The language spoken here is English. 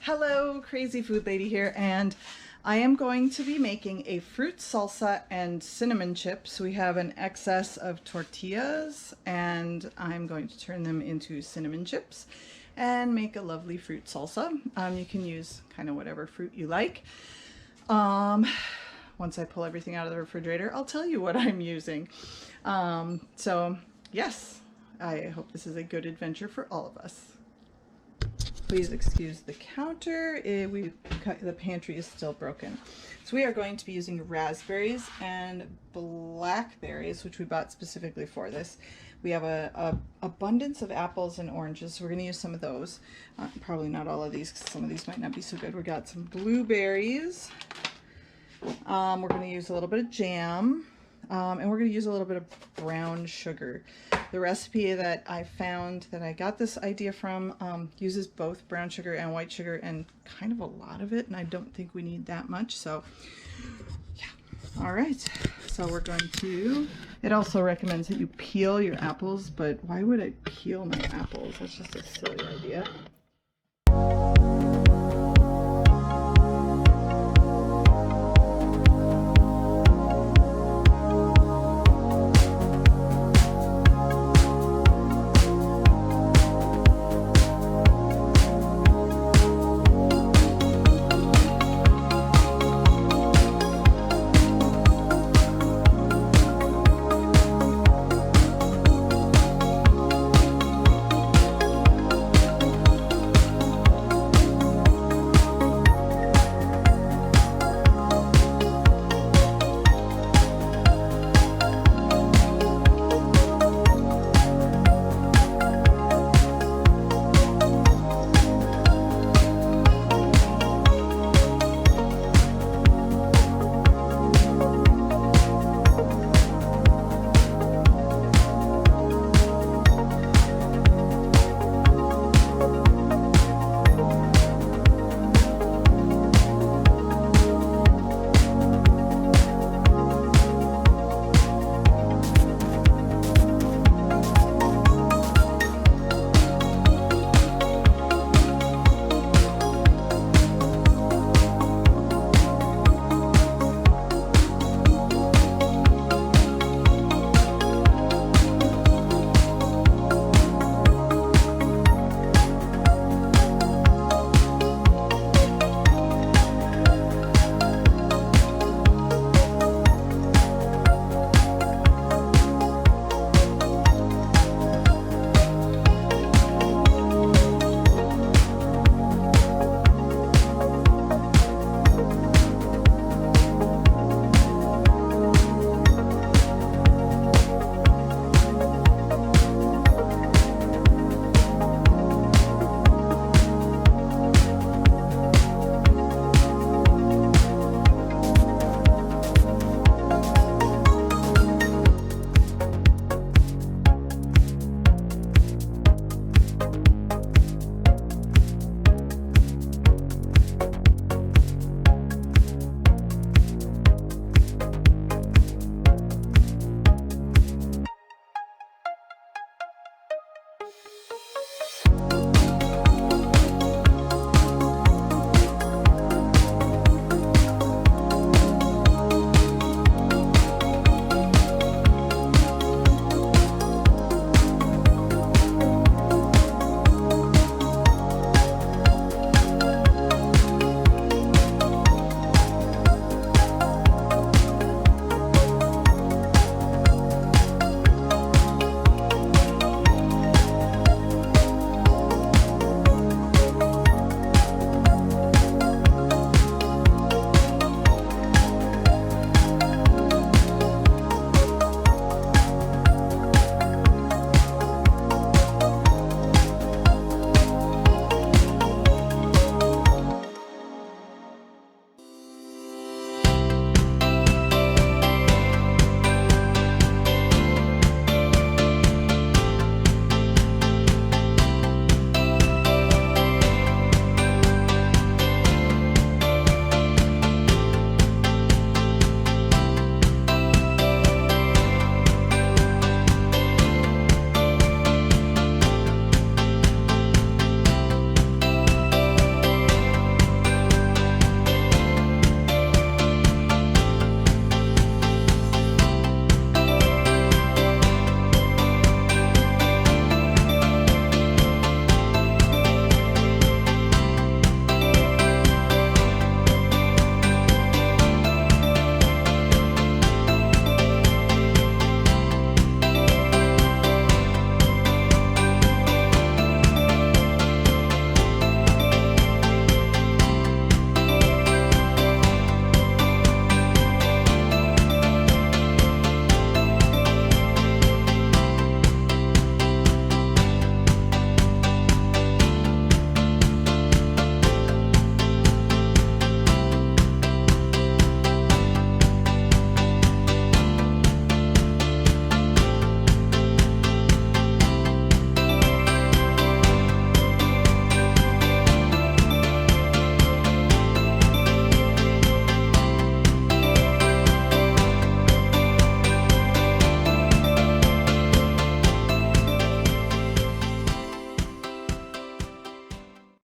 Hello, Crazy Food Lady here, and I am going to be making a fruit salsa and cinnamon chips. We have an excess of tortillas, and I'm going to turn them into cinnamon chips and make a lovely fruit salsa. You can use kind of whatever fruit you like. Once I pull everything out of the refrigerator, I'll tell you what I'm using. So yes, I hope this is a good adventure for all of us. Please excuse the counter. The pantry is still broken. So we are going to be using raspberries and blackberries, which we bought specifically for this. We have a abundance of apples and oranges, so we're going to use some of those. Probably not all of these, because some of these might not be so good. We got some blueberries. We're going to use a little bit of jam. And we're going to use a little bit of brown sugar. The recipe that I found that I got this idea from uses both brown sugar and white sugar and kind of a lot of it, and I don't think we need that much, so yeah. All right, so we're going to, it also recommends that you peel your apples, but why would I peel my apples? That's just a silly idea.